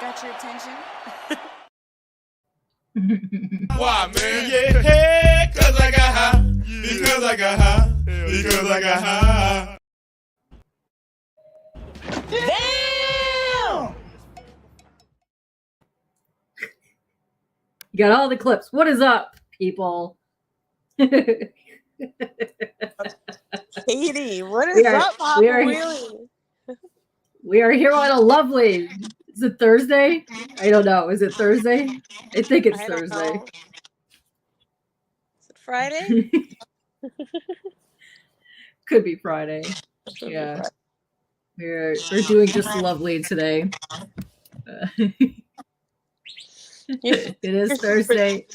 Got your attention? Why, man? Yeah, hey, cause I got high. Because I got high. Because I got high. Damn! You got all the clips. What is up, people? Katie, what is up, Papa Wheelie? We are here on a lovely. Is it Thursday? I don't know. Is it Thursday? I think it's Thursday. Know. Is it Friday? Could be Friday. Yeah. We're doing just lovely today. It is Thursday.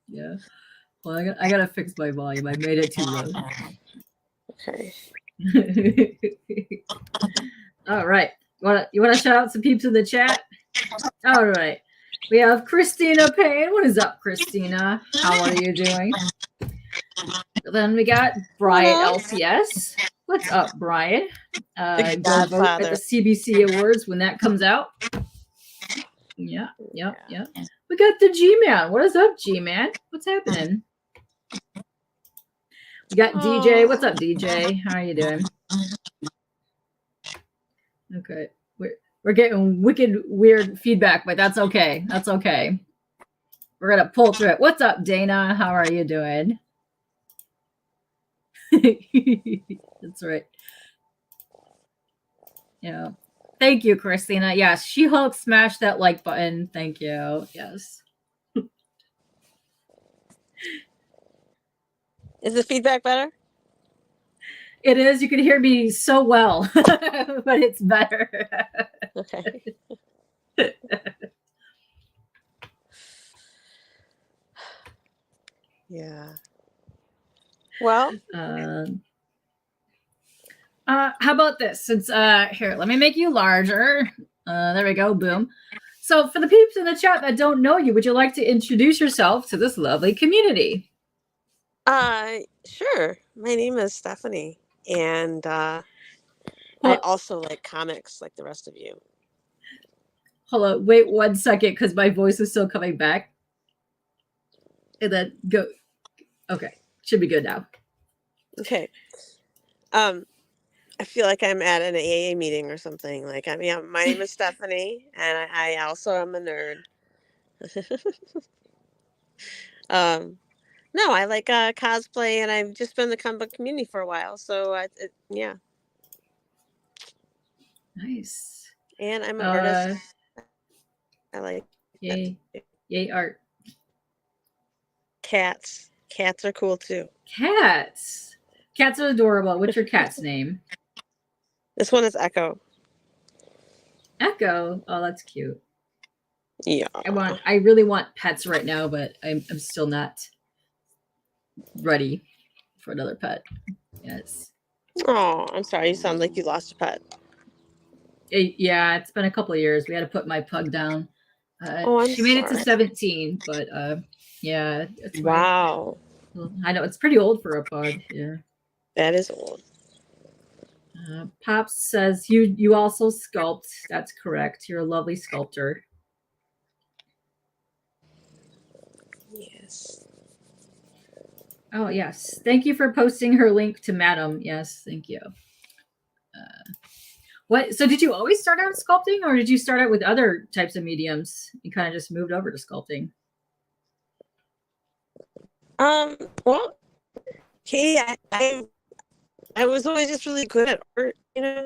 Yeah. Well, I gotta fix my volume. I made it too low. Okay. All right. You wanna shout out some peeps in the chat? All right. We have Christina Payne. What is up, Christina? How are you doing? Then we got Brian LCS. What's up, Brian? Go vote at the CBC Awards when that comes out. Yeah. We got the G-Man. What is up, G-Man? What's happening? We got DJ. What's up, DJ? How are you doing? Okay. We're getting wicked weird feedback, but that's okay. That's okay. We're gonna pull through it. What's up, Dana? How are you doing? That's right. Yeah. Thank you, Christina. Yes, She-Hulk, smash that like button. Thank you. Yes. Is the feedback better? It is. You can hear me so well, but it's better. Okay. Yeah. Well. How about this? Since here, let me make you larger. There we go. Boom. So for the peeps in the chat that don't know you, would you like to introduce yourself to this lovely community? Sure. My name is Stephanie, and I also like comics like the rest of you. Hold on, wait 1 second, because my voice is still coming back. And then go. Okay, should be good now. Okay. I feel like I'm at an AA meeting or something. Like, I mean, my name is Stephanie, and I also am a nerd. No, I like cosplay, and I've just been in the comic book community for a while. So, yeah. Nice. And I'm an artist. I like yay art. Cats are cool too. Cats are adorable. What's your cat's name? This one is Echo. Oh, that's cute. Yeah. I really want pets right now, but I'm still not ready for another pet. Yes. Oh, I'm sorry. You sound like you lost a pet. Yeah, it's been a couple of years. We had to put my pug down. She made it to 17, but yeah. Wow. I know it's pretty old for a pug. Yeah. That is old. Pops says you also sculpt. That's correct. You're a lovely sculptor. Yes. Oh yes. Thank you for posting her link to Madam. Yes, thank you. So did you always start out sculpting, or did you start out with other types of mediums? You kind of just moved over to sculpting. Well, Katie, I was always just really good at art,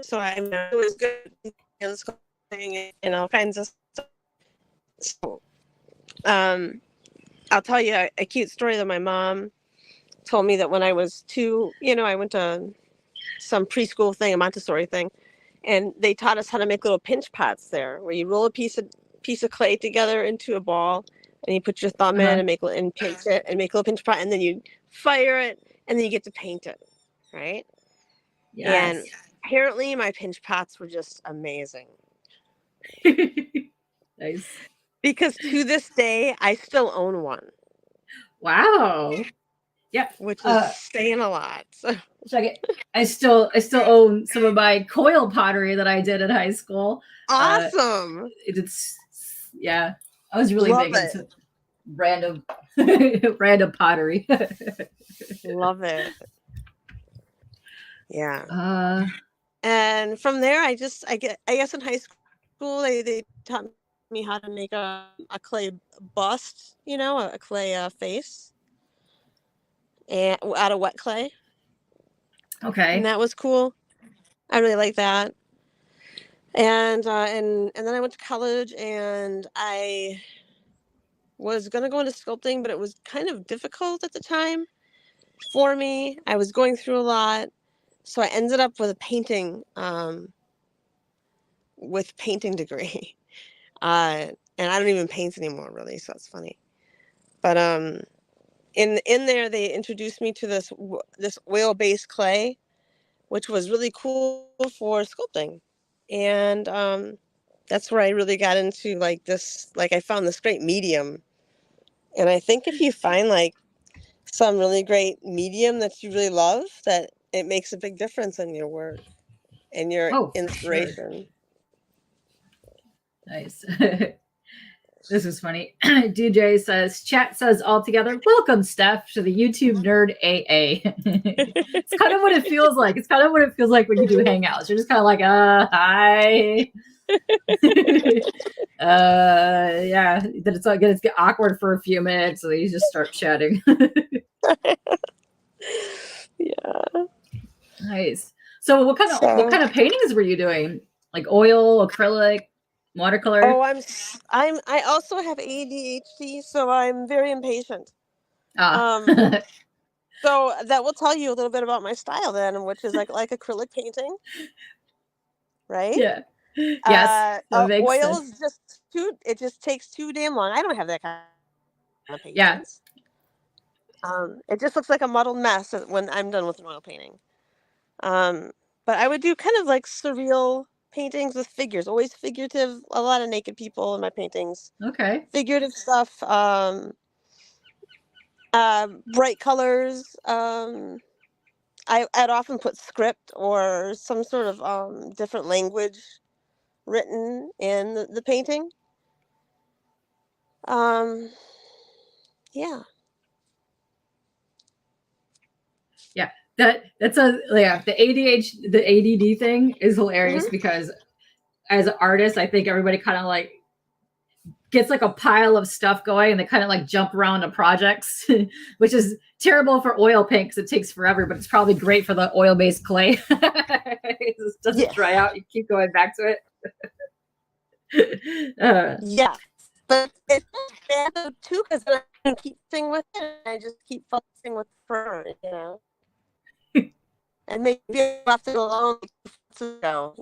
so I was good at sculpting and all kinds of stuff. So, I'll tell you a cute story that my mom told me that when I was 2, I went to some preschool thing, a Montessori thing, and they taught us how to make little pinch pots there, where you roll a piece of clay together into a ball, and you put your thumb in and pinch it and make a little pinch pot, and then you fire it, and then you get to paint it, right? Yes. And apparently my pinch pots were just amazing. Nice. Because to this day, I still own one. Wow. Yeah. which is saying a lot. So. Check it. I still own some of my coil pottery that I did in high school. Awesome. It's yeah. I was really Love big it. into random random pottery. Love it. Yeah. uh And from there, I guess in high school, they taught me how to make a clay bust, a clay face and out of wet clay. And okay. that was cool. I really like that. And then I went to college and I was going to go into sculpting, but it was kind of difficult at the time for me. I was going through a lot. So I ended up with a painting degree. And I don't even paint anymore, really, so it's funny. But in there, they introduced me to this oil-based clay, which was really cool for sculpting, and that's where I really got into like this. Like I found this great medium, and I think if you find like some really great medium that you really love, that it makes a big difference in your work and your Oh, for sure. inspiration. Nice. This is funny. DJ says, chat says all together, welcome, Steph, to the YouTube Nerd AA. It's kind of what it feels like. It's kind of what it feels like when you do Hangouts. You're just kind of like, hi. Yeah. Then it's like it's get awkward for a few minutes, so you just start chatting. Yeah. Nice. So what kind of paintings were you doing? Like oil, acrylic, watercolor? Oh, I also have ADHD, so I'm very impatient. So that will tell you a little bit about my style then, which is like acrylic painting, right? Yeah. Yes. That makes oil sense. is it just takes too damn long. I don't have that kind of patience. Yeah. It just looks like a muddled mess when I'm done with an oil painting. But I would do kind of like surreal paintings with figures, always figurative, a lot of naked people in my paintings. Okay. Figurative stuff, bright colors. I'd often put script or some sort of different language written in the painting. Yeah. Yeah. That's the the ADD thing is hilarious because as an artist, I think everybody kind of like gets like a pile of stuff going and they kind of like jump around to projects, which is terrible for oil paint because it takes forever, but it's probably great for the oil-based clay. It just doesn't dry out. You keep going back to it. Yeah. But it's bad too because I can keep thing with it and I just keep focusing with her, and maybe I have to go alone to go.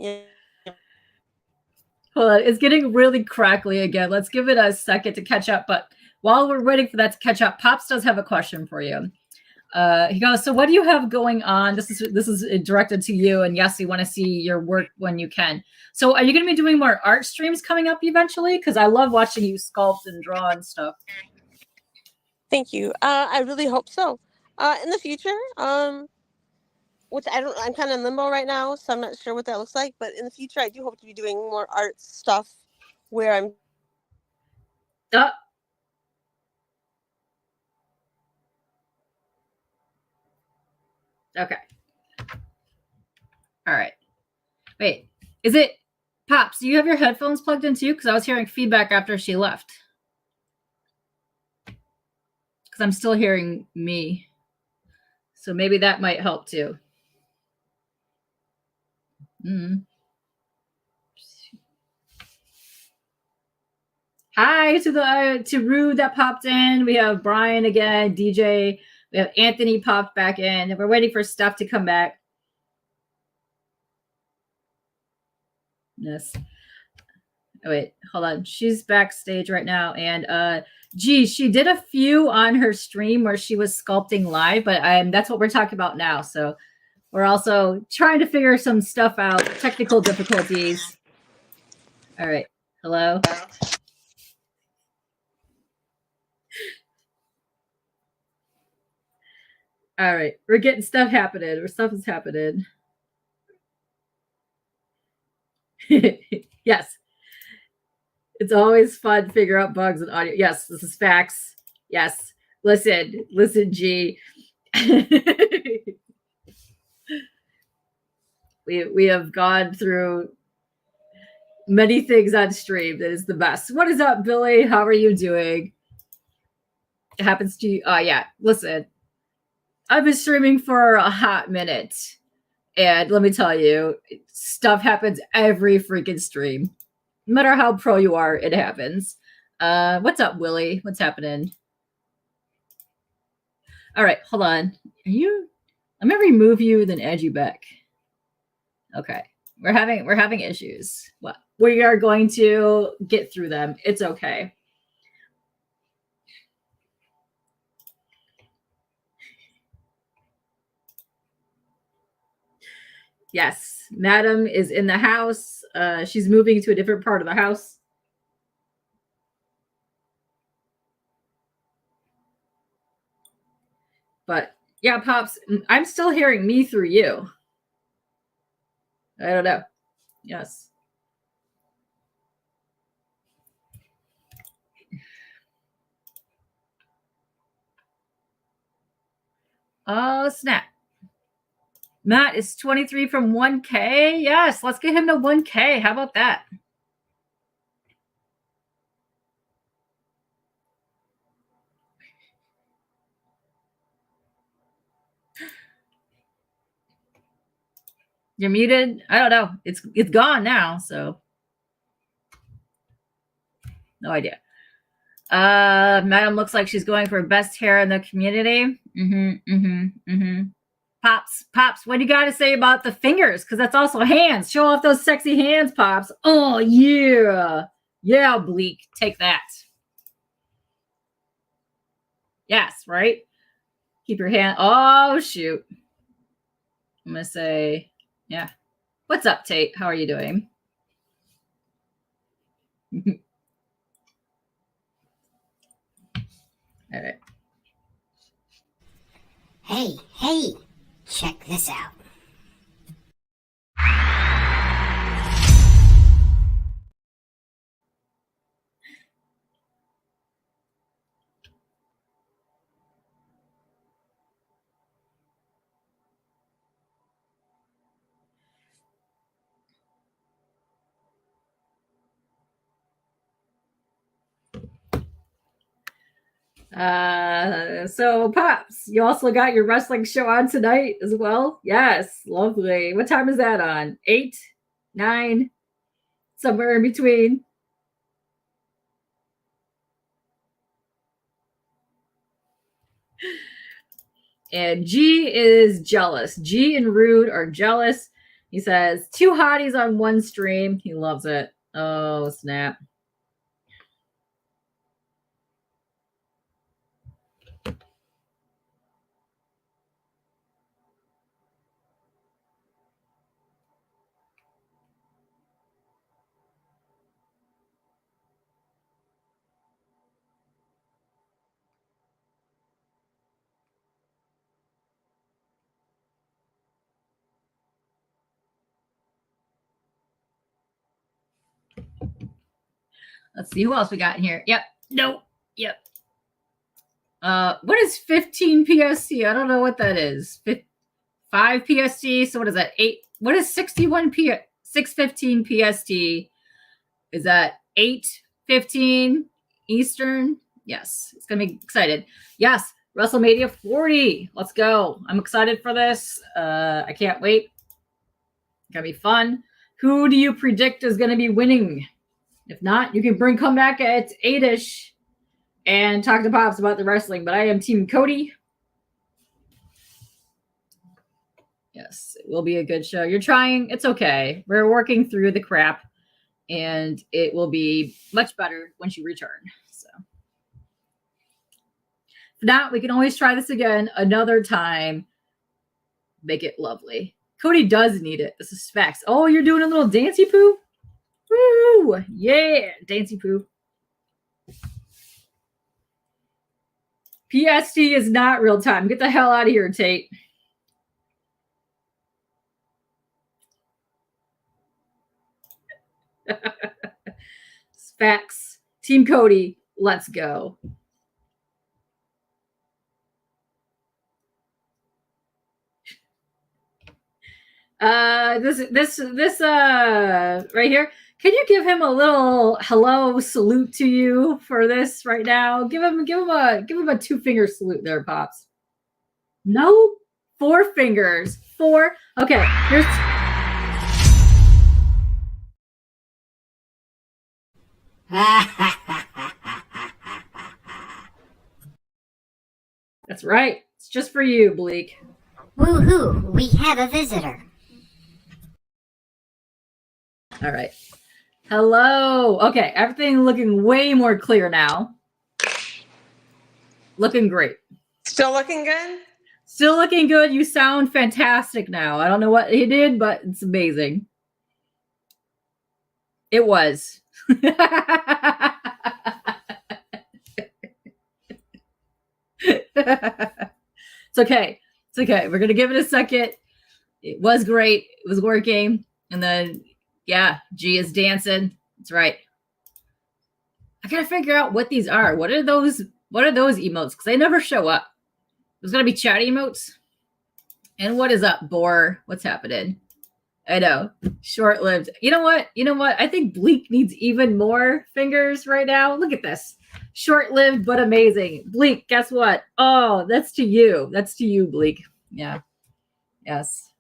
Hold on, it's getting really crackly again. Let's give it a second to catch up. But while we're waiting for that to catch up, Pops does have a question for you. He goes, so what do you have going on? This is directed to you. And yes, we want to see your work when you can. So are you going to be doing more art streams coming up eventually? Because I love watching you sculpt and draw and stuff. Thank you. I really hope so. In the future, which I'm kind of in limbo right now, so I'm not sure what that looks like. But in the future, I do hope to be doing more art stuff where I'm. Okay. All right. Wait, is it Pops? Do you have your headphones plugged in too? Because I was hearing feedback after she left. Because I'm still hearing me. So maybe that might help too. Hi to Rue that popped in. We have Brian again, DJ. We have Anthony popped back in. And we're waiting for Steph to come back. Yes. Oh, wait, hold on. She's backstage right now. And she did a few on her stream where she was sculpting live, but that's what we're talking about now. So we're also trying to figure some stuff out, technical difficulties. All right. Hello. All right. We're getting stuff happening. Or stuff is happening. Yes. It's always fun to figure out bugs in audio. Yes, this is facts. Yes. Listen, G. we have gone through many things on stream. That is the best. What is up, Billy? How are you doing? It happens to you. Oh, yeah. Listen, I've been streaming for a hot minute. And let me tell you, stuff happens every freaking stream. No matter how pro you are, it happens. What's up, Willie? What's happening? All right, hold on. Are you? I'm gonna remove you, then add you back. Okay, we're having issues. Well, we are going to get through them. It's okay. Yes, Madam is in the house. She's moving to a different part of the house. But yeah, Pops, I'm still hearing me through you. I don't know. Yes. Oh, snap. Matt is 23 from 1K. Yes, let's get him to 1K. How about that? You're muted? I don't know. It's gone now, so no idea. Madam looks like she's going for best hair in the community. Pops, what do you got to say about the fingers? Because that's also hands. Show off those sexy hands, Pops. Oh, yeah. Yeah, Bleak. Take that. Yes, right? Keep your hand. Oh, shoot. I'm going to say, yeah. What's up, Tate? How are you doing? All right. Hey, check this out. So Pops, you also got your wrestling show on tonight as well? Yes, lovely. What time is that on? 8, 9, somewhere in between? And G is jealous. G and Rude are jealous. He says, 2 hotties on one stream. He loves it. Oh, snap. Let's see who else we got in here. Yep. Nope. Yep. What is 15 PST? I don't know what that is. 5 PST. So what is that? 8. What is 615 PST? Is that 8:15 Eastern? Yes. It's gonna be excited. Yes. WrestleMania 40. Let's go. I'm excited for this. I can't wait. It's gonna be fun. Who do you predict is gonna be winning? If not, you can come back at 8-ish and talk to Pops about the wrestling. But I am Team Cody. Yes, it will be a good show. You're trying. It's okay. We're working through the crap, and it will be much better once you return. So, if not, we can always try this again another time. Make it lovely. Cody does need it. This is facts. Oh, you're doing a little dancey poo? Woo! Yeah, dancey poo. PST is not real time. Get the hell out of here, Tate. Facts. Team Cody, let's go. This right here. Can you give him a little hello salute to you for this right now? Give him a 2-finger salute there, Pops. No, 4 fingers. 4. Okay, here's. That's right. It's just for you, Bleak. Woohoo! We have a visitor. All right. Hello. Okay, everything looking way more clear now. Looking great. Still looking good? Still looking good. You sound fantastic now. I don't know what he did, but it's amazing. It was. It's okay. It's okay. We're going to give it a second. It was great. It was working. And then, yeah, G is dancing. That's right. I got to figure out what these are. What are those emotes? Because they never show up. There's going to be chat emotes. And what is up, Boar? What's happening? I know. Short-lived. You know what? I think Bleak needs even more fingers right now. Look at this. Short-lived but amazing. Bleak, guess what? Oh, that's to you. That's to you, Bleak. Yeah. Yes.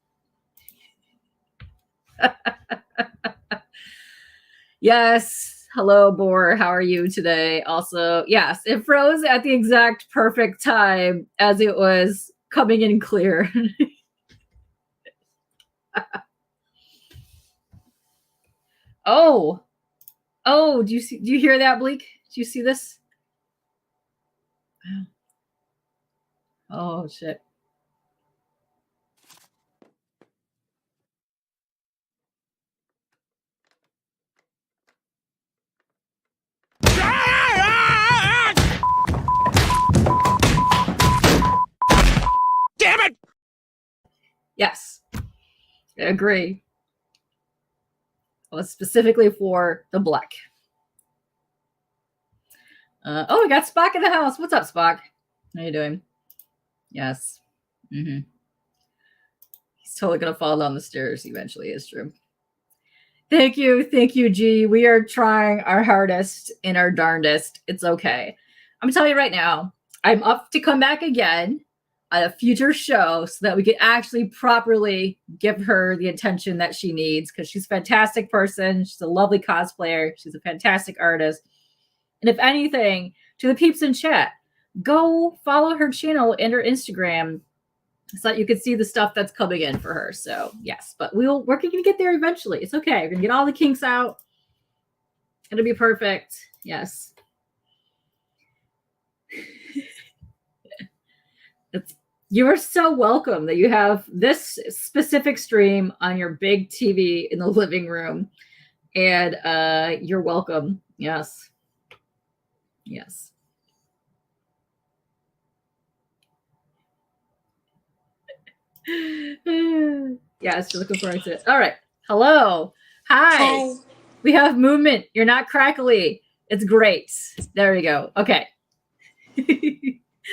Yes. Hello, Boar. How are you today? Also, yes, it froze at the exact perfect time as it was coming in clear. Oh, do you hear that, Bleak? Do you see this? Oh, shit. Damn it! Yes, I agree. Well, specifically for the black. Oh, we got Spock in the house. What's up, Spock? How you doing? Yes. Mm-hmm. He's totally gonna fall down the stairs eventually. It's true. Thank you, G. We are trying our hardest and our darndest. It's okay. I'm telling you right now, I'm up to come back again at a future show so that we can actually properly give her the attention that she needs, because she's a fantastic person. She's a lovely cosplayer. She's a fantastic artist. And if anything, to the peeps in chat, go follow her channel and her Instagram so that you can see the stuff that's coming in for her. So yes, but we're going to get there eventually. It's okay. We're going to get all the kinks out. It'll be perfect. Yes. You are so welcome that you have this specific stream on your big TV in the living room. And you're welcome. Yes. Yes. Yes, you're looking forward to it. All right. Hello. Hi. We have movement. You're not crackly. It's great. There we go. Okay.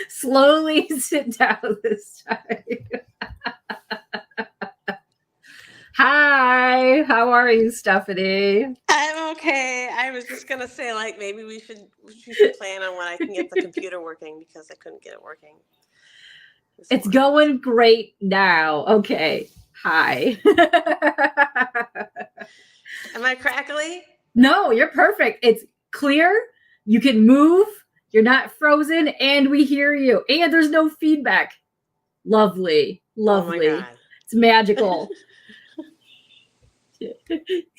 Slowly sit down this time. Hi, how are you, Stephanie? I'm okay. I was just gonna say, like, maybe we should plan on when I can get the computer working, because I couldn't get it working. It's going great now. Okay. Hi. Am I crackly? No, you're perfect. It's clear. You can move. You're not frozen, and we hear you. And there's no feedback. Lovely. Lovely. Oh my God. It's magical.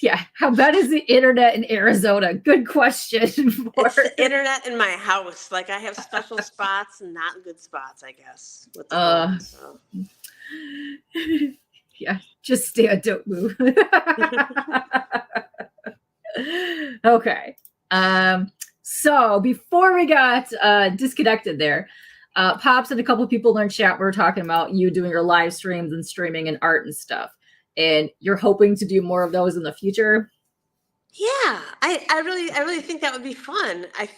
Yeah. How bad is the internet in Arizona? Good question. It's the internet in my house. Like, I have special spots and not good spots, I guess. With the phone, so. Yeah. Just stand, don't move. Okay. So before we got disconnected there, Pops and a couple people in our chat were talking about you doing your live streams and streaming and art and stuff. And you're hoping to do more of those in the future. Yeah, I really think that would be fun. I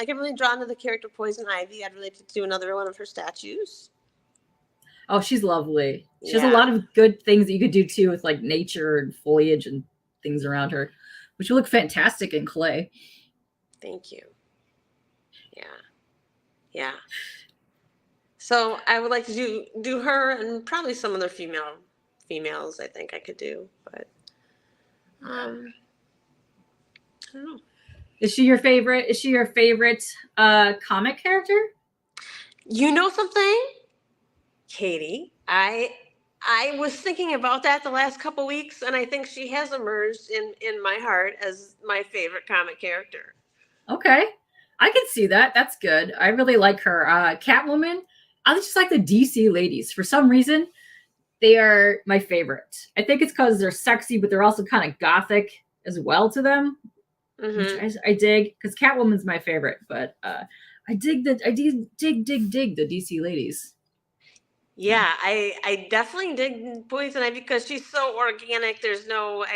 get really drawn to the character Poison Ivy. I'd really like to do another one of her statues. Oh, she's lovely. She has Yeah. a lot of good things that you could do too with like nature and foliage and things around her, which would look fantastic in clay. Thank you. Yeah. So I would like to do her and probably some other females. I think I could do, but I don't know. Is she your favorite? Is she your favorite comic character? You know something, Katie? I was thinking about that the last couple weeks, and I think she has emerged in my heart as my favorite comic character. Okay. I can see that. That's good. I really like her. Catwoman, I just like the DC ladies. For some reason, they are my favorite. I think it's because they're sexy, but they're also kind of gothic as well to them, which I dig. Because Catwoman's my favorite, but I dig the DC ladies. Yeah, I definitely dig Poison Ivy because she's so organic. There's nothing.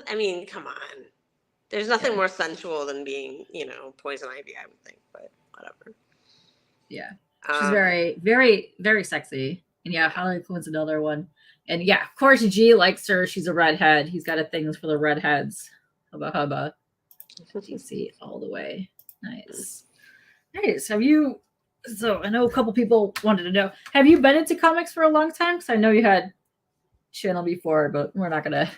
I mean, come on. There's nothing more sensual than being, Poison Ivy, I would think, but whatever. Yeah. She's very, very, very sexy. And yeah, Harley Quinn's another one. And yeah, of course, G likes her. She's a redhead. He's got a thing for the redheads. Hubba hubba. DC all the way. Nice. So I know a couple people wanted to know, have you been into comics for a long time? Because I know you had channel before, but we're not going to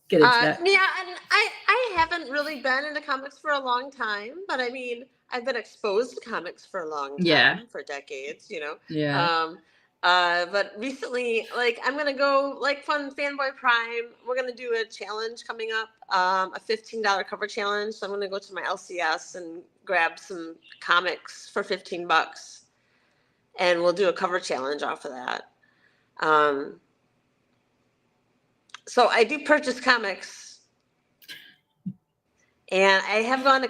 get into that. Yeah, and I haven't really been into comics for a long time, but I mean, I've been exposed to comics for a long time, for decades, Yeah. But recently, I'm going to go, Fun Fanboy Prime. We're going to do a challenge coming up, a $15 cover challenge. So I'm going to go to my LCS and grab some comics for $15. And we'll do a cover challenge off of that. So I do purchase comics. And I have gone to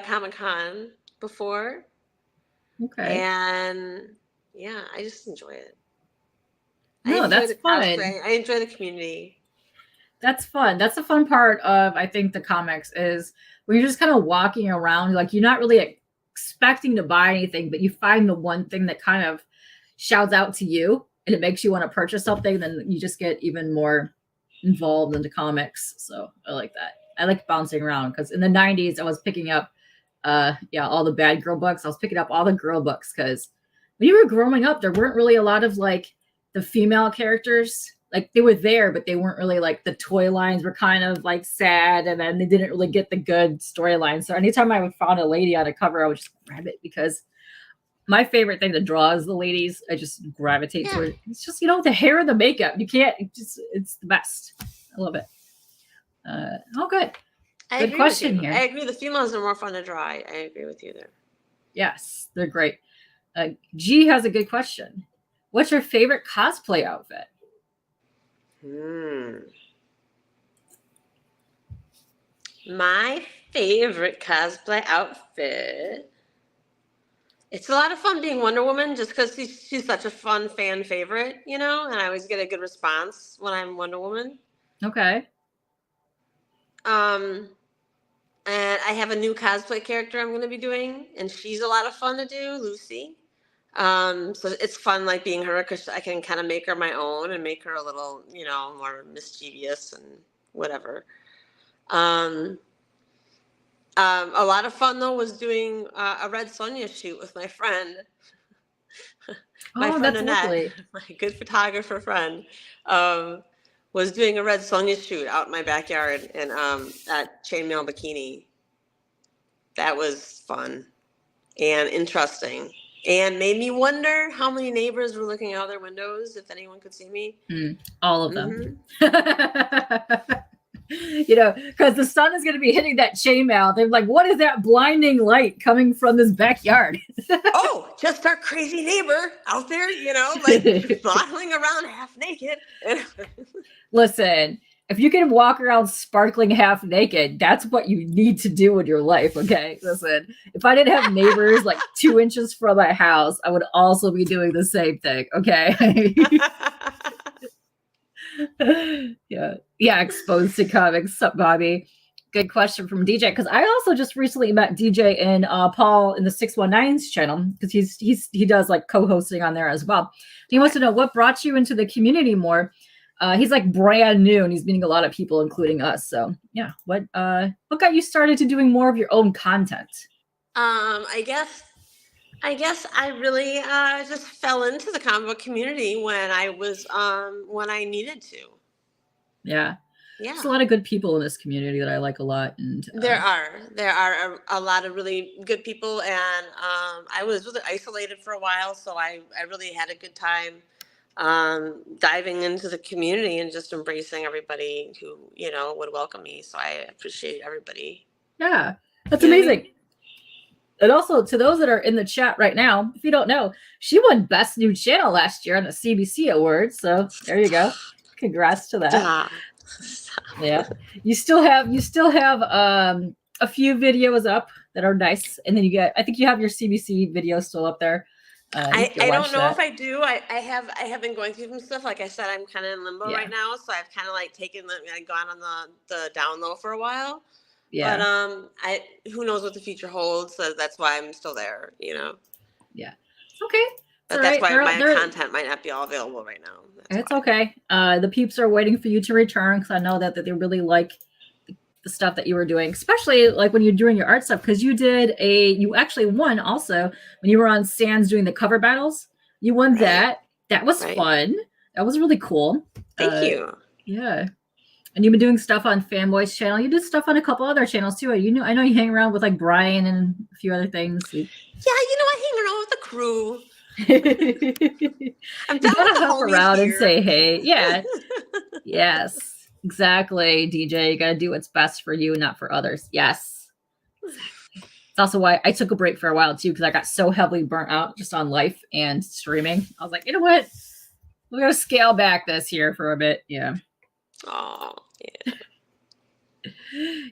Comic-Con before. Okay. And yeah, I just enjoy it. No, that's fun. I enjoy the community. That's fun. That's the fun part of, I think, the comics is when you're just kind of walking around, like you're not really expecting to buy anything, but you find the one thing that kind of shouts out to you and it makes you want to purchase something, then you just get even more involved into comics. So I like that. I like bouncing around because in the 90s, I was picking up, all the bad girl books. I was picking up all the girl books because when you were growing up, there weren't really a lot of like the female characters. Like they were there, but they weren't really like the toy lines were kind of like sad, and then they didn't really get the good storyline. So anytime I would find a lady on a cover, I would just grab it because my favorite thing to draw is the ladies. I just gravitate toward it. It's just, the hair and the makeup. You can't, it's the best. I love it. Good. Good question here. I agree. The females are more fun to draw. I agree with you there. Yes, they're great. G has a good question. What's your favorite cosplay outfit? My favorite cosplay outfit. It's a lot of fun being Wonder Woman just because she's such a fun fan favorite, and I always get a good response when I'm Wonder Woman. Okay. And I have a new cosplay character I'm going to be doing, and she's a lot of fun to do, Lucy. So it's fun, being her, because I can kind of make her my own and make her a little, more mischievous and whatever. A lot of fun though was doing a Red Sonja shoot with my friend. My friend that's Annette, lovely. my good photographer friend, was doing a Red Sonja shoot out in my backyard and at Chainmail Bikini. That was fun and interesting. And made me wonder how many neighbors were looking out their windows, if anyone could see me. All of them. Because the sun is going to be hitting that chainmail. They're like, what is that blinding light coming from this backyard? Oh, just our crazy neighbor out there, waddling around half naked. Listen, if you can walk around sparkling half naked, that's what you need to do in your life. Okay. Listen, if I didn't have neighbors like 2 inches from my house, I would also be doing the same thing. Okay. Yeah. Yeah. Exposed to comics. Sup, Bobby? Good question from DJ. Because I also just recently met DJ and Paul in the 619's channel because he does like co-hosting on there as well. He wants to know what brought you into the community more. He's like brand new and he's meeting a lot of people, including us. So yeah, what got you started to doing more of your own content? I guess I really just fell into the comic book community when I was when I needed to. Yeah. Yeah. There's a lot of good people in this community that I like a lot. And there are a lot of really good people, and I was really isolated for a while, so I really had a good time diving into the community and just embracing everybody who, you know, would welcome me. So I appreciate everybody. Yeah, that's amazing. And also to those that are in the chat right now, if you don't know, she won Best New Channel last year on the CBC Awards. So there you go. Congrats to that. Yeah. You still have a few videos up that are nice. And then I think you have your CBC video still up there. I don't know if I do. I have been going through some stuff. Like I said, I'm kind of in limbo right now. So I've kind of like gone on the down low for a while. Yeah. But who knows what the future holds. So that's why I'm still there, you know? Yeah. Okay. But that's why my content might not be all available right now. It's okay. The peeps are waiting for you to return because I know that they really like the stuff that you were doing, especially like when you're doing your art stuff. Because you actually won also when you were on Sands doing the cover battles. You won that. That was fun. That was really cool. Thank you. Yeah. And you've been doing stuff on Fanboy's channel. You did stuff on a couple other channels too. I know you hang around with like Brian and a few other things. Yeah, I hang around with the crew. I'm you gotta hop around and say hey. Yeah. Yes, exactly, DJ. You gotta do what's best for you, not for others. Yes. It's also why I took a break for a while too, because I got so heavily burnt out just on life and streaming. I was like, you know what? We're gonna scale back this year for a bit. Yeah. Oh, yeah.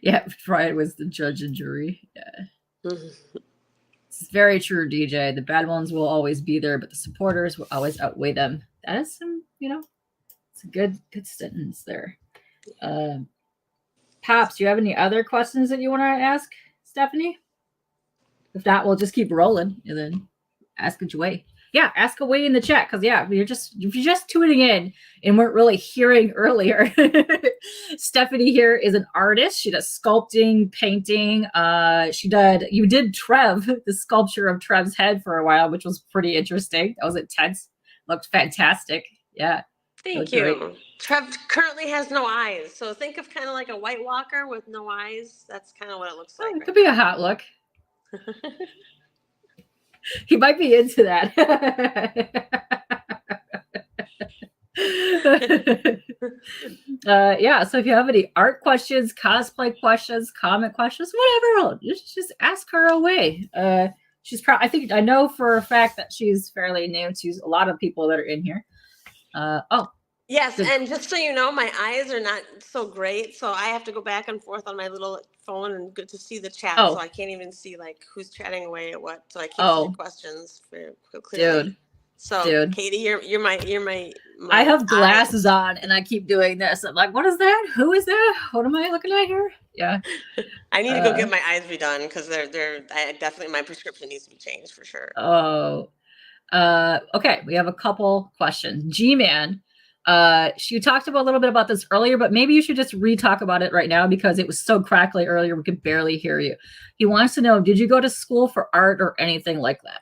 Yeah, Brian was the judge and jury. Yeah. It's very true, DJ. The bad ones will always be there, but the supporters will always outweigh them. That is some, it's a good sentence there. Pops, do you have any other questions that you want to ask Stephanie? If not, we'll just keep rolling and then ask away. Yeah, ask away in the chat because if you're just tuning in and weren't really hearing earlier, Stephanie here is an artist. She does sculpting, painting. You did Trev, the sculpture of Trev's head for a while, which was pretty interesting. That was intense. Looked fantastic. Yeah. Thank you. Great. Trev currently has no eyes, so think of kind of like a White Walker with no eyes. That's kind of what it looks like. It could be a hot look. He might be into that. So if you have any art questions, cosplay questions, comment questions, whatever, just ask her away. I know for a fact that she's fairly new to a lot of people that are in here. Yes, and just so you know, my eyes are not so great, so I have to go back and forth on my little phone and get to see the chat, so I can't even see like who's chatting away at what, so I can't see your questions very clearly. Dude. So, Katie, you're my I have glasses on, and I keep doing this. I'm like, what is that? Who is that? What am I looking at here? Yeah. I need to go get my eyes redone because my prescription needs to be changed for sure. Okay, we have a couple questions. G-Man. She talked a little bit about this earlier, but maybe you should just re-talk about it right now because it was so crackly earlier we could barely hear you. He wants to know, did you go to school for art or anything like that?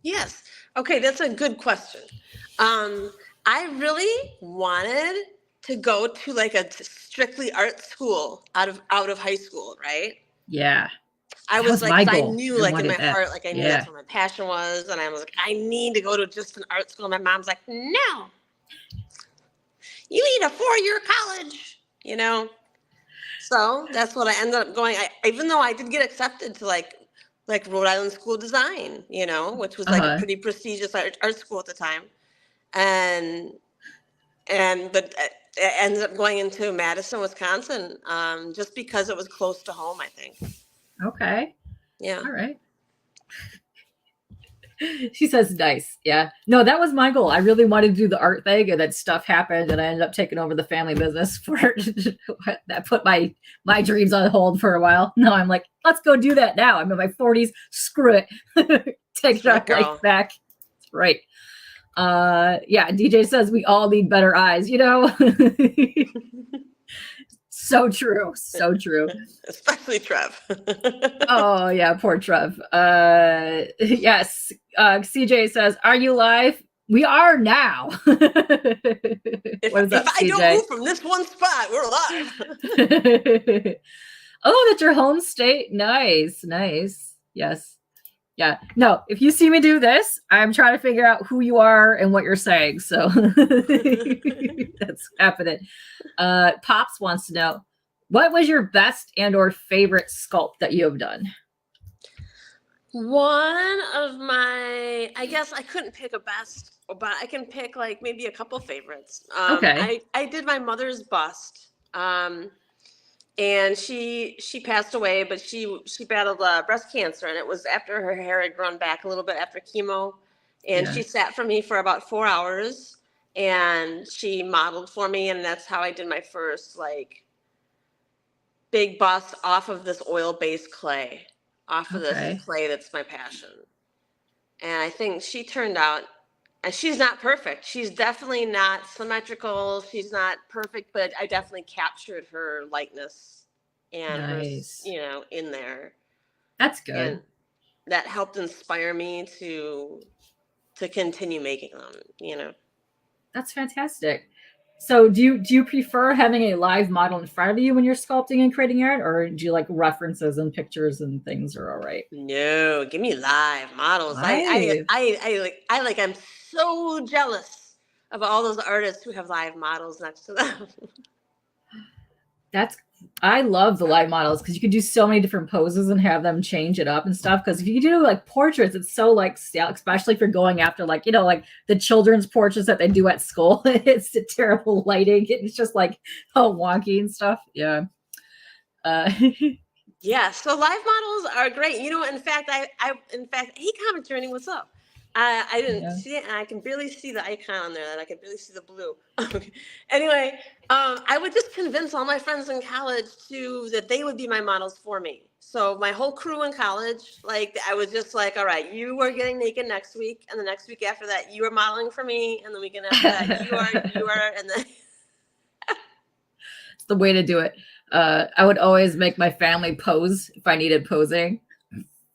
Yes. Okay, that's a good question. I really wanted to go to like a strictly art school out of high school, right? Yeah. I was like, I knew like in my heart, like I knew that's where my passion was. And I was like, I need to go to just an art school. My mom's like, no. You need a 4-year college, So that's what I ended up going. Even though I did get accepted to like Rhode Island School of Design, which was like a pretty prestigious art school at the time. But ended up going into Madison, Wisconsin, just because it was close to home, I think. Okay. Yeah. All right. She says nice. Yeah. No, that was my goal. I really wanted to do the art thing, and then stuff happened, and I ended up taking over the family business for that put my dreams on hold for a while. No, I'm like, let's go do that now. I'm in my 40s. Screw it. Take Right, that life back. Right. Yeah, DJ says we all need better eyes, you know? So true. So true. Especially Trev. Oh yeah, poor Trev. Yes. CJ says, "Are you live?" We are now. What is up, if I CJ? don't move from this one spot, we're alive. Oh, that's your home state. Nice, nice. Yes. Yeah. No, if you see me do this, I'm trying to figure out who you are and what you're saying. So that's happening. Pops wants to know, what was your best and or favorite sculpt that you have done? One of my, I guess I couldn't pick a best, but I can pick like maybe a couple favorites. Okay. I did my mother's bust. And she passed away, but she battled breast cancer, and it was after her hair had grown back a little bit after chemo. And Yeah. she sat for me for about 4 hours, and she modeled for me, and that's how I did my first like big bust off of this oil-based clay, off of Okay. this clay that's my passion. And I think she turned out, and she's not perfect. She's definitely not symmetrical. She's not perfect, but I definitely captured her likeness and Nice. her, you know, in there. That's good. And that helped inspire me to continue making them, you know. That's fantastic. So do you prefer having a live model in front of you when you're sculpting and creating art, or do you like references and pictures and things are all right? No, give me live models. Live. I'm so jealous of all those artists who have live models next to them. I love the live models because you can do so many different poses and have them change it up and stuff. Because if you do like portraits, it's so like stale, especially if you're going after like, you know, like the children's portraits that they do at school. It's a terrible lighting. It's just like all wonky and stuff. Yeah. Yeah, so live models are great. You know, in fact, hey, comment journey, what's up? I didn't see it, and I can barely see the icon on there, and I can barely see the blue. Anyway, I would just convince all my friends in college that they would be my models for me. So my whole crew in college, like I was just like, all right, you are getting naked next week, and the next week after that, you are modeling for me, and the weekend after that, you are, and then. It's the way to do it. I would always make my family pose if I needed posing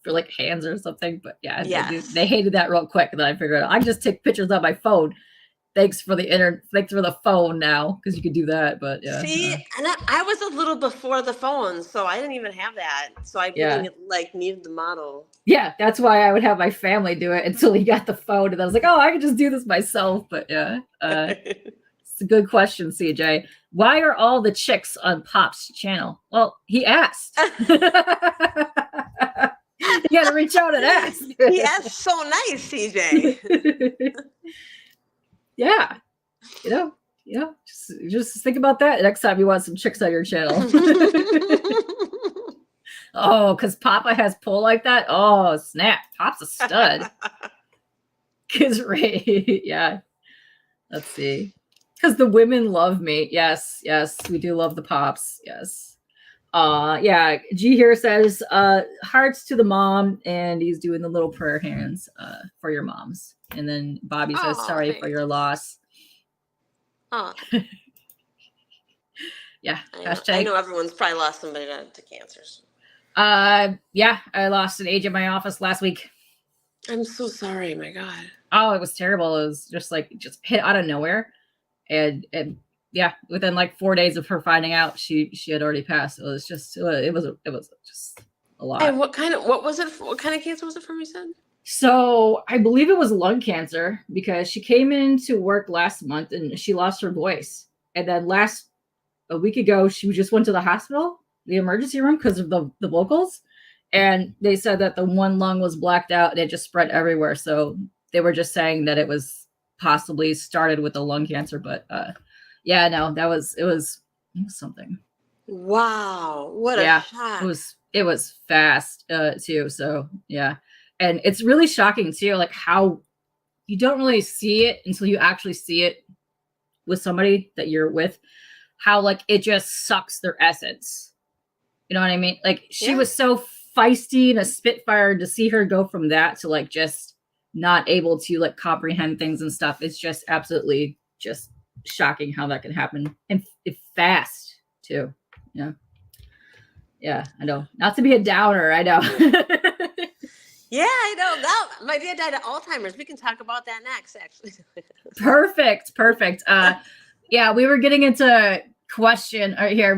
for like hands or something. But yeah, Yes. they hated that real quick. And then I figured out I just take pictures on my phone. Thanks for the phone now, because you could do that. But yeah. See, and I was a little before the phone, so I didn't even have that. So I didn't like needed the model. Yeah, that's why I would have my family do it until he got the phone, and I was like, oh, I can just do this myself. But yeah, it's a good question, CJ. Why are all the chicks on Pop's channel? Well, he asked. You got to reach out and ask. He asked so nice, CJ. Yeah, you know, just think about that next time you want some chicks on your channel. Oh, because Papa has pull like that. Oh, snap! Pop's a stud. Yeah. Let's see. Because the women love me. Yes, we do love the Pops. Yes. Yeah, G here says hearts to the mom, and he's doing the little prayer hands for your moms. And then Bobby says sorry for your loss. Oh. Yeah. I know everyone's probably lost somebody to cancers. Yeah, I lost an age in my office last week. I'm so sorry, my God. Oh, it was terrible. It was just hit out of nowhere. And yeah, within like 4 days of her finding out, she had already passed. It was just it was just a lot. And what kind of cancer was it from, you said? So I believe it was lung cancer, because she came into work last month and she lost her voice. And then a week ago, she just went to the hospital, the emergency room, because of the vocals. And they said that the one lung was blacked out and it just spread everywhere. So they were just saying that it was possibly started with the lung cancer, but Yeah, no, it was something. Wow, what a Yeah, shot. it was fast too. So yeah, and it's really shocking too, like how you don't really see it until you actually see it with somebody that you're with. How like it just sucks their essence. You know what I mean? Like she Yeah. was so feisty and a spitfire. To see her go from that to like just not able to like comprehend things and stuff, it's just absolutely just shocking how that can happen, and fast too. Yeah. Yeah, I know. Not to be a downer, I know. Yeah, I know. That my dad died of Alzheimer's. We can talk about that next, actually. Perfect. Yeah, we were getting into question right here.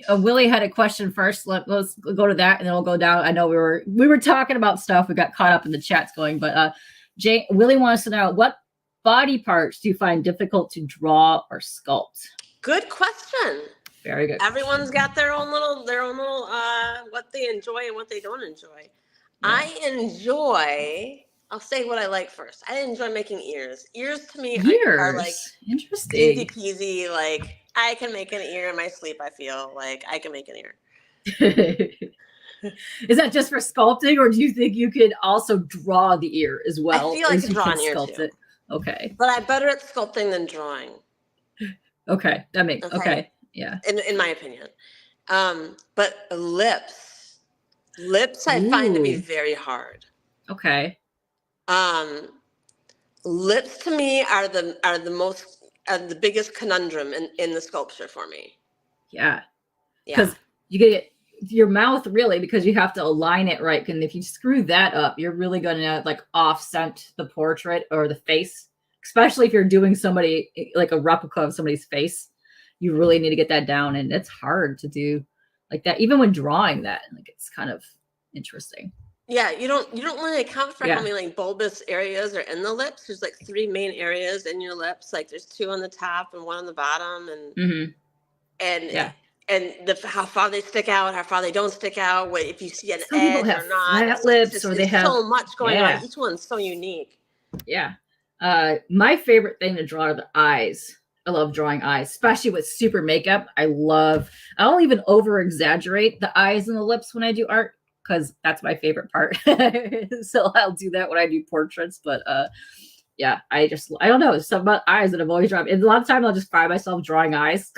Willie had a question first. Let's go to that, and then we'll go down. I know we were talking about stuff. We got caught up in the chats going, but Willie wants to know, what body parts do you find difficult to draw or sculpt? Good question. Very good. Everyone's got their own little what they enjoy and what they don't enjoy. Yeah. I enjoy. I'll say what I like first. I enjoy making ears. Ears to me are like Interesting. easy peasy. Like I can make an ear in my sleep. I feel like I can make an ear. Is that just for sculpting, or do you think you could also draw the ear as well? I feel like as you draw can an ear sculpt too. it? Okay. But I'm better at sculpting than drawing. Okay, that makes Okay. Yeah. In my opinion. But lips I find to be Ooh. very hard. Okay. Lips to me are the biggest conundrum in the sculpture for me. Yeah. Yeah. Because you get your mouth really, because you have to align it right. And if you screw that up, you're really gonna like offset the portrait or the face, especially if you're doing somebody like a replica of somebody's face. You really need to get that down, and it's hard to do like that. Even when drawing that, like it's kind of interesting. Yeah, you don't really account for how many like bulbous areas are in the lips. There's like 3 main areas in your lips. Like there's 2 on the top and 1 on the bottom, and how far they stick out, how far they don't stick out. What if you see an Some people edge have or not? flat lips, or they have so much going on. Each one's so unique. Yeah. My favorite thing to draw are the eyes. I love drawing eyes, especially with super makeup. I'll even over exaggerate the eyes and the lips when I do art, because that's my favorite part. So I'll do that when I do portraits. But yeah, I don't know. It's something about eyes that I've always drawn. And a lot of times I'll just find myself drawing eyes,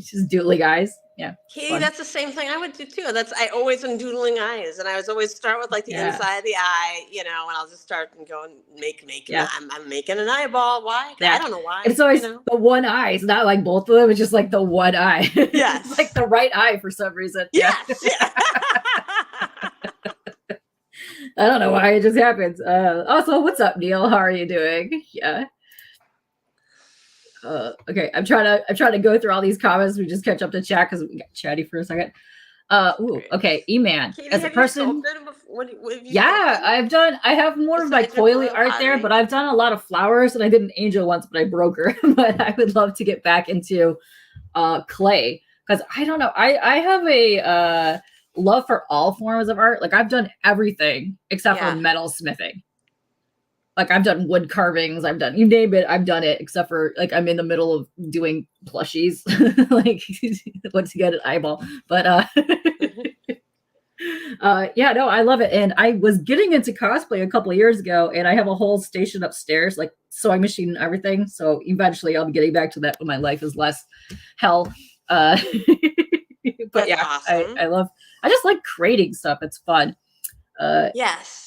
just doodling eyes. Yeah. Katie, that's the same thing I would do too. I always am doodling eyes, and I was always start with like the inside of the eye, and I'll just start and go and make. Yeah. I'm making an eyeball. Why? Yeah. I don't know why. It's always the one eye. It's not like both of them. It's just like the one eye. Yes. It's like the right eye for some reason. Yes. Yeah. I don't know why it just happens. Also, what's up, Neil? How are you doing? Yeah. Okay, I'm trying to go through all these comments. We just catch up to chat because we got chatty for a second. Okay, E-Man. Katie, as a person, I have more of my coily art there, but I've done a lot of flowers, and I did an angel once, but I broke her. But I would love to get back into clay, because I don't know. I have a love for all forms of art. Like I've done everything except for metal smithing. Like I've done wood carvings, I've done, you name it, I've done it, except for like I'm in the middle of doing plushies, like once you get an eyeball. But yeah, no, I love it. And I was getting into cosplay a couple of years ago, and I have a whole station upstairs, like sewing machine and everything. So eventually I'll be getting back to that when my life is less hell. But that's yeah, awesome. I just like creating stuff. It's fun. Yes.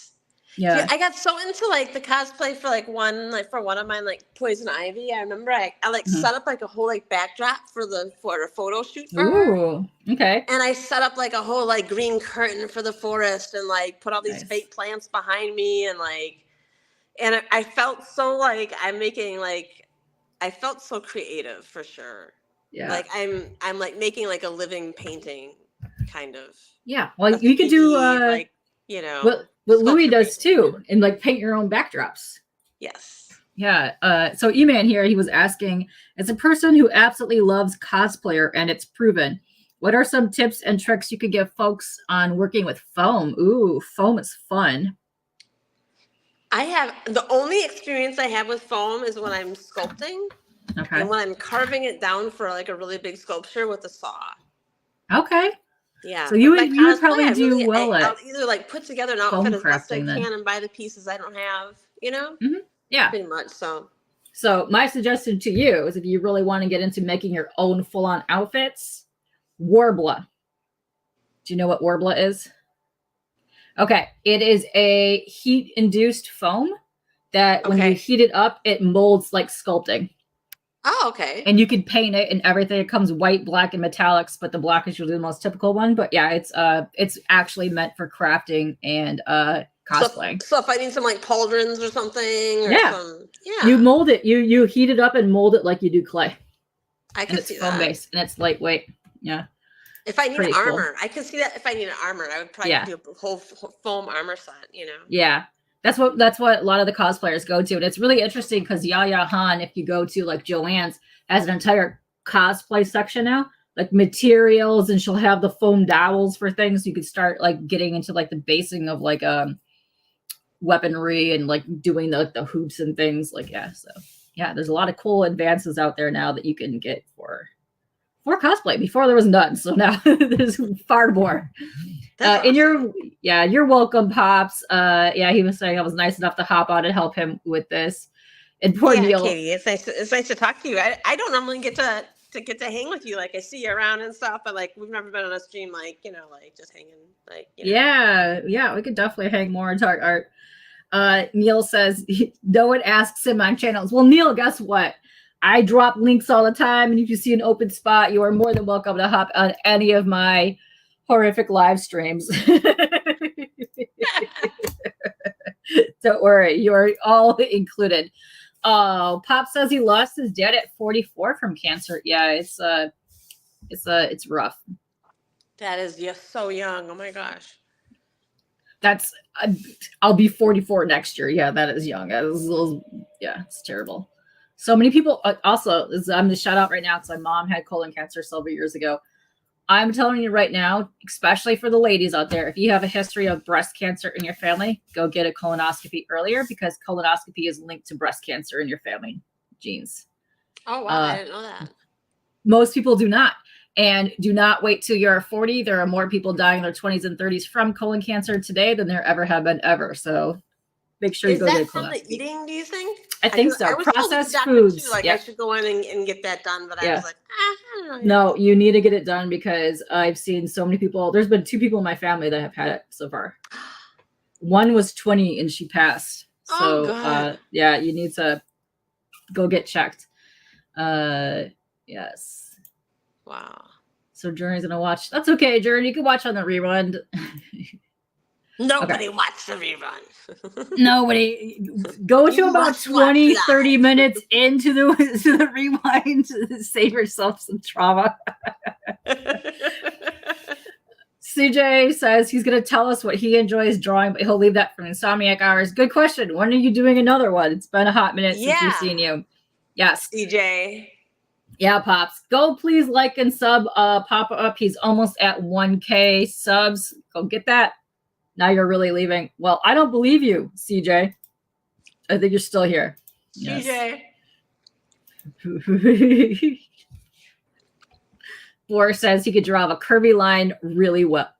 Yeah. See, I got so into like the cosplay for one of mine, like Poison Ivy. I remember I set up like a whole like backdrop for a photo shoot for her. Okay. And I set up like a whole like green curtain for the forest, and like put all these fake plants behind me, and I felt so like I felt so creative for sure. Yeah. Like I'm like making like a living painting kind of. Yeah. Well, you could do what Louis does too, and like paint your own backdrops. Yes. Yeah. So E-Man here, he was asking, as a person who absolutely loves cosplayer and it's proven, what are some tips and tricks you could give folks on working with foam? Ooh, foam is fun. The only experience I have with foam is when I'm sculpting. Okay. And when I'm carving it down for like a really big sculpture with a saw. Okay. Yeah. So you but would my you would cosplay, probably do well I'll at either like put together an foam outfit as best I crafting then. can and buy the pieces I don't have, you know? Yeah. Pretty much. So So my suggestion to you is if you really want to get into making your own full-on outfits, Warbler. Do you know what Warbler is? Okay. It is a heat-induced foam that when you Okay. heat it up, it molds like sculpting. Oh, okay. And you can paint it and everything. It comes white, black, and metallics, but the black is usually the most typical one. But yeah, it's actually meant for crafting and cosplaying. So if I need some like pauldrons or something or Yeah. some You mold it. You heat it up and mold it like you do clay. I And can it's see foam that. based and it's lightweight. Yeah. If I need Pretty cool. armor, I can see that. If I need an armor, I would probably do a whole foam armor set, you know. Yeah. That's what a lot of the cosplayers go to. And it's really interesting because Yaya Han, if you go to like Joanne's, has an entire cosplay section now, like materials, and she'll have the foam dowels for things. You could start like getting into like the basing of like weaponry and like doing the hoops and things like So yeah, there's a lot of cool advances out there now that you can get for cosplay. Before there was none, so now there's far more. That's And awesome. you're welcome, Pops. He was saying I was nice enough to hop on and help him with this. And poor Neil. Katie, it's nice to talk to you. I don't normally get to hang with you. Like I see you around and stuff, but like we've never been on a stream like, you know, like just hanging like, you know. Yeah, we could definitely hang more and talk art. Neil says no one asks him on channels. Well, Neil, guess what? I drop links all the time, and if you see an open spot, you are more than welcome to hop on any of my horrific live streams. Don't worry, you are all included. Oh, Pop says he lost his dad at 44 from cancer. Yeah, it's rough. That is just so young. Oh my gosh. That's I'll be 44 next year. Yeah, that is young. It's terrible. So many people. Also, I'm going to shout out right now because my mom had colon cancer several years ago. I'm telling you right now, especially for the ladies out there, if you have a history of breast cancer in your family, go get a colonoscopy earlier because colonoscopy is linked to breast cancer in your family genes. Oh, wow. I didn't know that. Most people do not. And do not wait till you're 40. There are more people dying in their 20s and 30s from colon cancer today than there ever have been ever. So make sure you go get a colonoscopy. Is that from the eating, do you think? I think so. I was Processed told foods. Too, like I should go in and get that done, but I was like, I don't know. No, you need to get it done because I've seen so many people. There's been 2 people in my family that have had it so far. One was 20 and she passed. So God. You need to go get checked. Yes. Wow. So Journey's gonna watch. That's okay, Journey. You can watch on the rerun. Nobody watched the rerun. Nobody. Go to about 20, 30 minutes into the rewind to save yourself some trauma. CJ says he's going to tell us what he enjoys drawing, but he'll leave that for Insomniac Hours. Good question. When are you doing another one? It's been a hot minute since we've seen you. Yes. CJ. Yeah, Pops. Go please like and sub Papa up. He's almost at 1K subs. Go get that. Now you're really leaving. Well, I don't believe you, CJ. I think you're still here. CJ. Yes. Boris says he could draw a curvy line really well.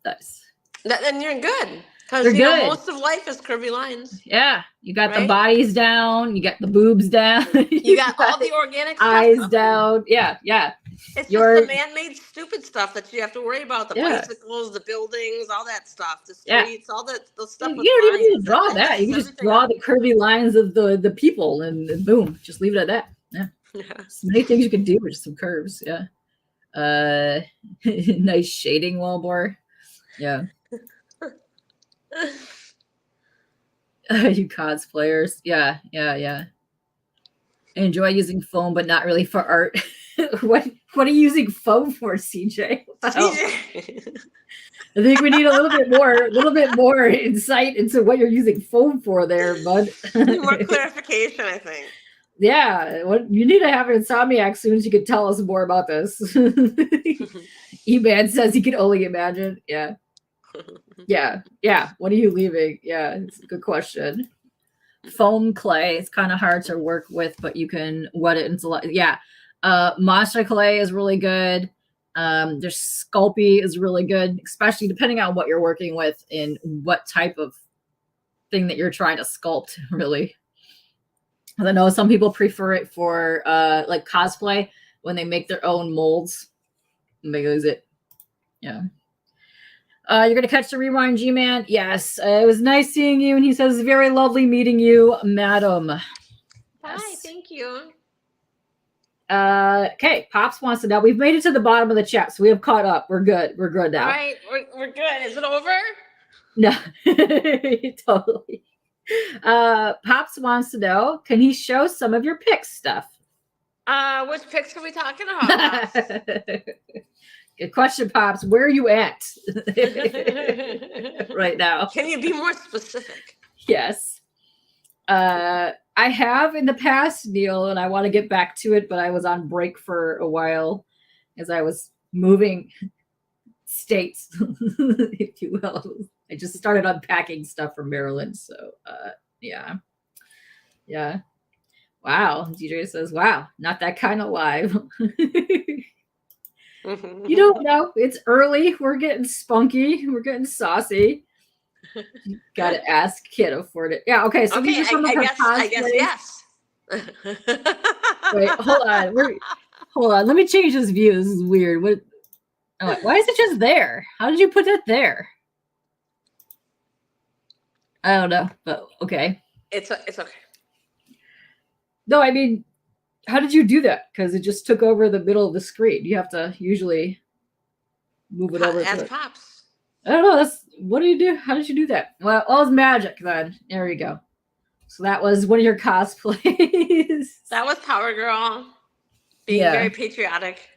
Nice. Then you're good. Because most of life is curvy lines. Yeah. You got the bodies down. You got the boobs down. You got all the organic eyes stuff down. Yeah. It's just the man-made stupid stuff that you have to worry about. The bicycles, the buildings, all that stuff. The streets, all the stuff. You don't even need to draw that. You can just draw the curvy lines of the people and boom. Just leave it at that. Yeah. So many things you can do with just some curves. Yeah. Nice shading, Wellbore. Yeah. You cosplayers. Yeah. I enjoy using foam, but not really for art. What are you using foam for, CJ? I think we need a little bit more insight into what you're using foam for there, bud. More clarification, I think. Yeah, you need to have an Insomniac soon as you can tell us more about this. E-Man says he can only imagine. Yeah. What are you leaving? Yeah, it's a good question. foam clay. It's kind of hard to work with, but you can wet it into monster clay is really good. There's Sculpey is really good, especially depending on what you're working with and what type of thing that you're trying to sculpt, really. I know some people prefer it for like cosplay when they make their own molds and they use it. Yeah. You're gonna catch the rewind, G-Man. Yes, it was nice seeing you. And he says, very lovely meeting you, madam. Bye. Yes. Thank you. Okay, Pops wants to know. We've made it to the bottom of the chat, so we have caught up. We're good. We're good now. All right, we're good. Is it over? No, totally. Pops wants to know, can he show some of your pics stuff? Which pics are we talking about? Good question, Pops. Where are you at right now? Can you be more specific? Yes. I have in the past, Neil, and I want to get back to it, but I was on break for a while as I was moving states, if you will. I just started unpacking stuff from Maryland. So, yeah. Yeah. Wow. DJ says, wow, not that kind of live. You don't know. It's early. We're getting spunky. We're getting saucy. You gotta ask. Can't afford it. Yeah. Okay. So okay, these are some of her I guess yes. Wait. Hold on. Hold on. Let me change this view. This is weird. What? Oh, why is it just there? How did you put it there? I don't know. But okay. It's okay. No, I mean, how did you do that? Because it just took over the middle of the screen. You have to usually move it over. As Pops. I don't know. What do you do? How did you do that? Well, all is magic then. There you go. So that was one of your cosplays. That was Power Girl. Being very patriotic.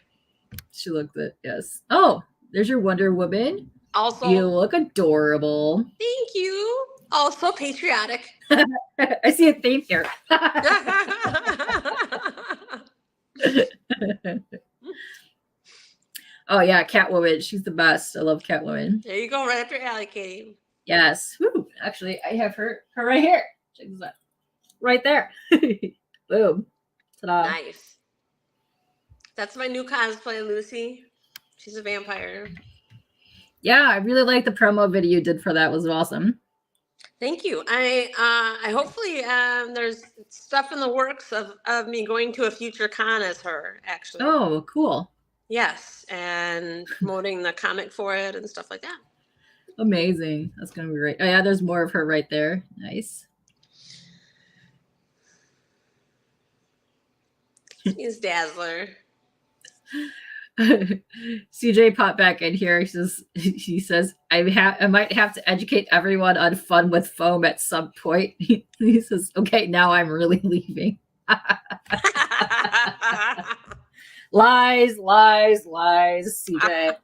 She looked it, yes. Oh, there's your Wonder Woman. Also, you look adorable. Thank you. Also patriotic. I see a theme here. Oh yeah, Catwoman. She's the best. I love Catwoman. There you go, right up your alley, Katie. Yes. Woo. Actually, I have her right here. Check this out. Right there. Boom. Ta-da. Nice. That's my new cosplay, Lucy. She's a vampire. Yeah, I really like the promo video you did for that. It was awesome. Thank you. I hopefully there's stuff in the works of me going to a future con as her, actually. Oh, cool. Yes, and promoting the comic for it and stuff like that. Amazing. That's gonna be great. Oh yeah, there's more of her right there. Nice. She's Dazzler. CJ popped back in here. He says, I might have to educate everyone on fun with foam at some point. He says, okay, now I'm really leaving. Lies, CJ.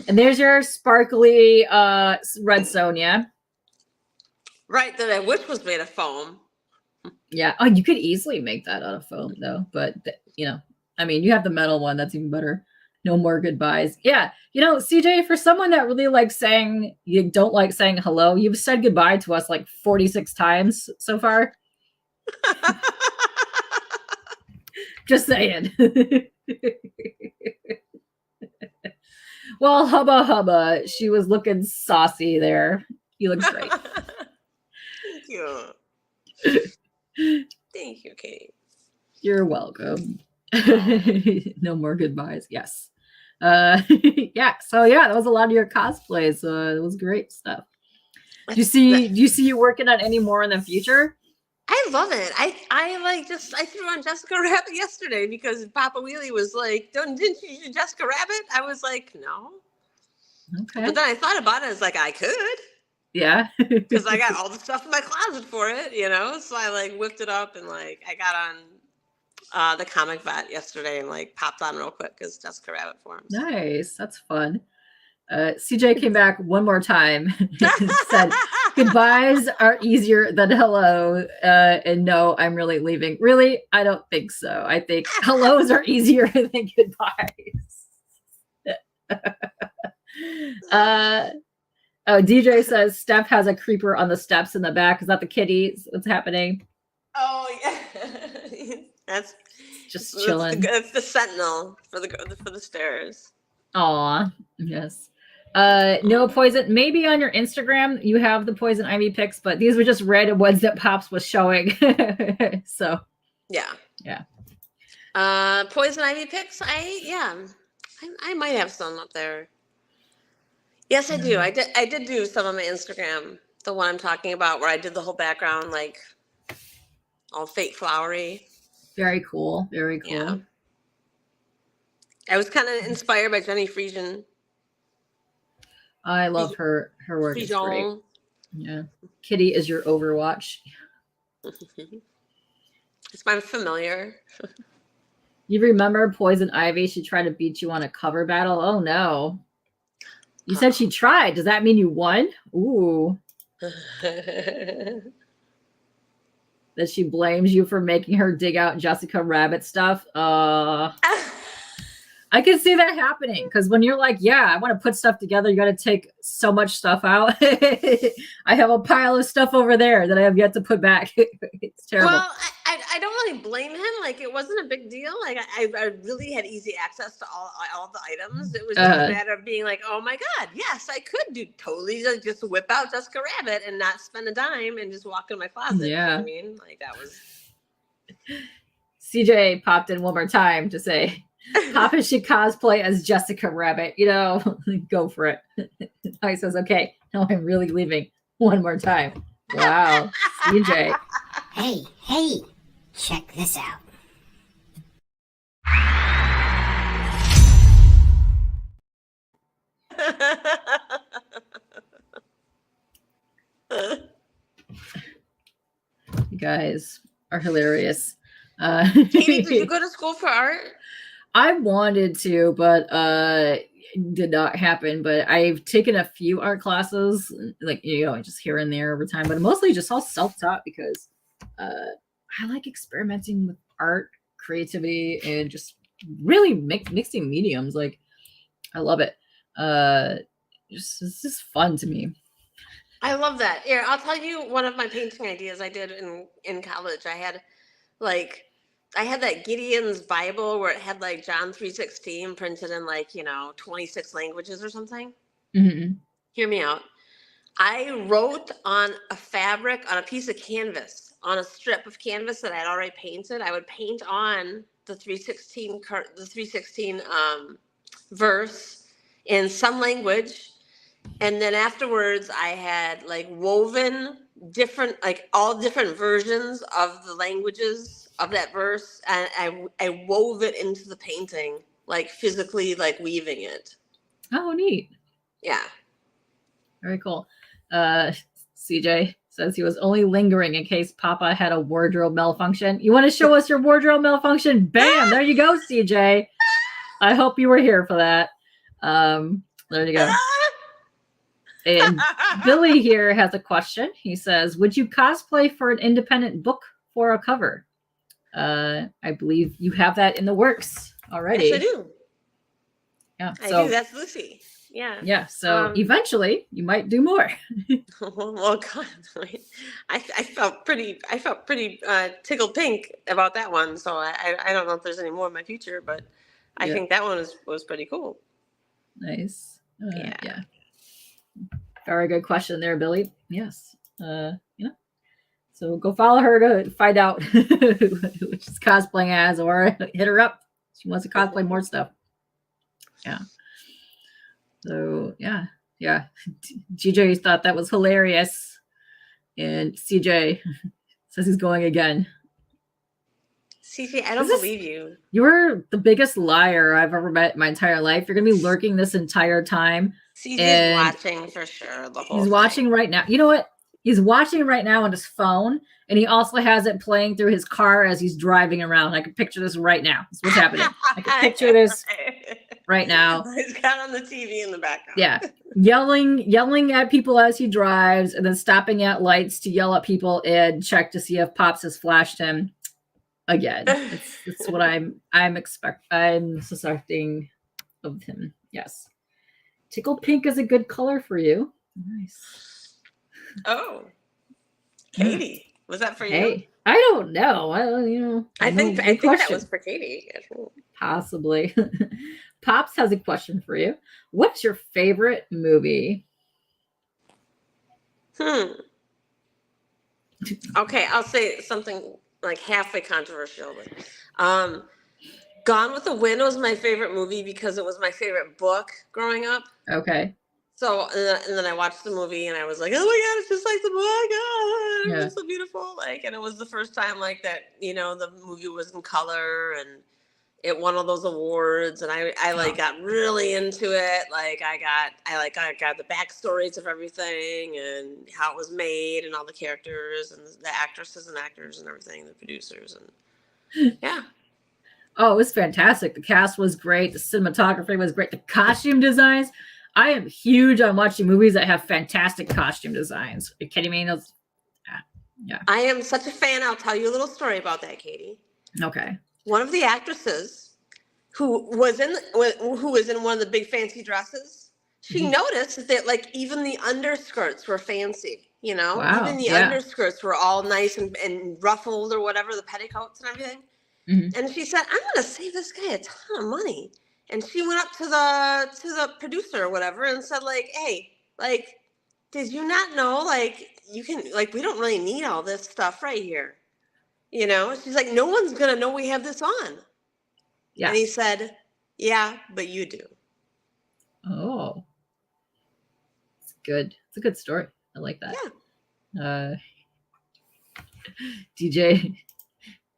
And there's your sparkly red Sonia. Right, that I wish was made of foam. Yeah. Oh, you could easily make that out of foam though. But I mean, you have the metal one. That's even better. No more goodbyes. Yeah. CJ, for someone that really likes saying, you don't like saying hello, you've said goodbye to us like 46 times so far. Just saying. Well, hubba. She was looking saucy there. You look great. Thank you. Thank you, Kate. You're welcome. No more goodbyes. Yes. Yeah. So yeah, that was a lot of your cosplays. It was great stuff. Do you see you working on any more in the future? I love it. I threw on Jessica Rabbit yesterday because Papa Wheelie was like, didn't you do Jessica Rabbit? I was like, no. Okay. But then I thought about it. I was like, I could. Yeah. Because I got all the stuff in my closet for it, So I whipped it up and I got on the Comic Vet yesterday and popped on real quick because Jessica Rabbit forms. Nice. That's fun. CJ came back one more time and said, goodbyes are easier than hello. And no, I'm really leaving. Really? I don't think so. I think hellos are easier than goodbyes. Oh, DJ says Steph has a creeper on the steps in the back. Is that the kitty? What's happening? Oh yeah, that's Just chilling. That's the sentinel for the stairs. Aw, yes. No poison. Maybe on your Instagram you have the poison ivy pics, but these were just random ones that Pops was showing. So yeah. Poison ivy pics. I might have some up there. Yes, I do. I did do some on my Instagram. The one I'm talking about, where I did the whole background, like all fake flowery. Very cool. Very cool. Yeah. I was kind of inspired by Jenny Friesian. I love her work. It's great. Yeah. Kitty is your Overwatch. It's my familiar. You remember Poison Ivy? She tried to beat you on a cover battle. Oh no. You said she tried. Does that mean you won? Ooh. That she blames you for making her dig out Jessica Rabbit stuff. I can see that happening, because when you're like, yeah, I want to put stuff together, you got to take so much stuff out. I have a pile of stuff over there that I have yet to put back. It's terrible. Well, I don't really blame him. Like, it wasn't a big deal. Like, I really had easy access to all the items. It was just a matter of being like, oh my God, yes, I could just whip out Jessica Rabbit and not spend a dime and just walk in my closet. Yeah. You know what I mean? Like, that was... CJ popped in one more time to say, Papa should cosplay as Jessica Rabbit. You know, go for it. He says, okay, now I'm really leaving one more time. Wow, CJ. Hey, check this out. You guys are hilarious. Katie, did you go to school for art? I wanted to, but did not happen. But I've taken a few art classes, like, you know, just here and there over time, but mostly just all self-taught, because I like experimenting with art, creativity, and just really mixing mediums. Like, I love it. It's just fun to me. I love that. Here, I'll tell you one of my painting ideas I did in college. I had that Gideon's Bible where it had like John 3:16 printed in, like, 26 languages or something. Mm-hmm. Hear me out. I wrote on a fabric, on a piece of canvas, on a strip of canvas that I had already painted. I would paint on the 3:16 verse in some language. And then afterwards, I had like woven all different versions of the languages of that verse, and I wove it into the painting, like physically, like weaving it. Oh, neat. Yeah. Very cool. CJ says he was only lingering in case Papa had a wardrobe malfunction. You want to show us your wardrobe malfunction? Bam! There you go, CJ. I hope you were here for that. There you go. And Billy here has a question. He says, would you cosplay for an independent book for a cover? I believe you have that in the works already. Yes, I do. Yeah, I do. That's Lucy. Yeah. Yeah. So eventually you might do more. Well, God, I felt pretty tickled pink about that one. So I don't know if there's any more in my future, but I think that one was pretty cool. Nice. Yeah. Very good question there, Billy. Yes. So go follow her to find out who she's cosplaying as, or hit her up. She wants to cosplay more stuff. Yeah. So yeah. GJ thought that was hilarious, and CJ says he's going again. CJ, I don't believe you. You're the biggest liar I've ever met in my entire life. You're gonna be lurking this entire time. CJ's watching for sure. He's watching right now. You know what? He's watching right now on his phone, and he also has it playing through his car as he's driving around. I can picture this right now. That's what's happening. I can picture this right now. He's got on the TV in the background. Yeah. Yelling at people as he drives, and then stopping at lights to yell at people and check to see if Pops has flashed him again. It's what I'm suspecting of him. Yes. Tickle pink is a good color for you. Nice. Oh, Katie, was that for you? Hey, I don't know. I think good that question. was for Katie. Possibly. Pops has a question for you. What's your favorite movie? Okay, I'll say something like halfway controversial, but Gone with the Wind was my favorite movie because it was my favorite book growing up. Okay. So and then I watched the movie and I was like, oh my god, it's just like the book. Oh, Yeah. it's so beautiful. Like, and it was the first time like that, the movie was in color and it won all those awards, and I like got really into it. Like I got the backstories of everything and how it was made and all the characters and the actresses and actors and everything, the producers and yeah. Oh, it was fantastic. The cast was great. The cinematography was great. The costume designs. I am huge on watching movies that have fantastic costume designs. Are you kidding me? Yeah. I am such a fan. I'll tell you a little story about that, Katie. Okay. One of the actresses who was in one of the big fancy dresses, she noticed that like even the underskirts were fancy. Wow, Even the yeah. underskirts were all nice and ruffled or whatever, the petticoats and everything. And she said, I'm going to save this guy a ton of money. And she went up to the producer or whatever and said, like, hey, like, did you not know, like, you can, like, we don't really need all this stuff right here. She's like, no one's going to know we have this on. Yeah. And he said, yeah, but you do. Oh. It's good. It's a good story. I like that. Yeah. DJ,